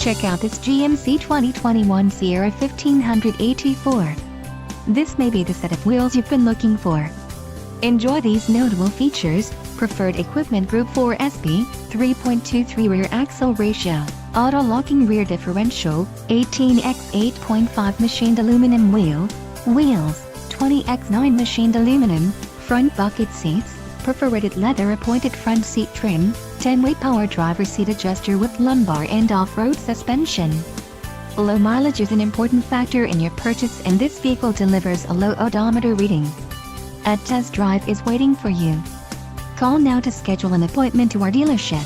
Check out this GMC 2021 Sierra 1500 AT4. This may be the set of wheels you've been looking for. Enjoy these notable features: preferred equipment group 4SP, 3.23 rear axle ratio, auto-locking rear differential, 18x8.5 machined aluminum wheels, 20x9 machined aluminum, front bucket seats, perforated leather appointed front seat trim, 10-way power driver seat adjuster with lumbar and off-road suspension. Low mileage is an important factor in your purchase, and this vehicle delivers a low odometer reading. A test drive is waiting for you. Call now to schedule an appointment to our dealership.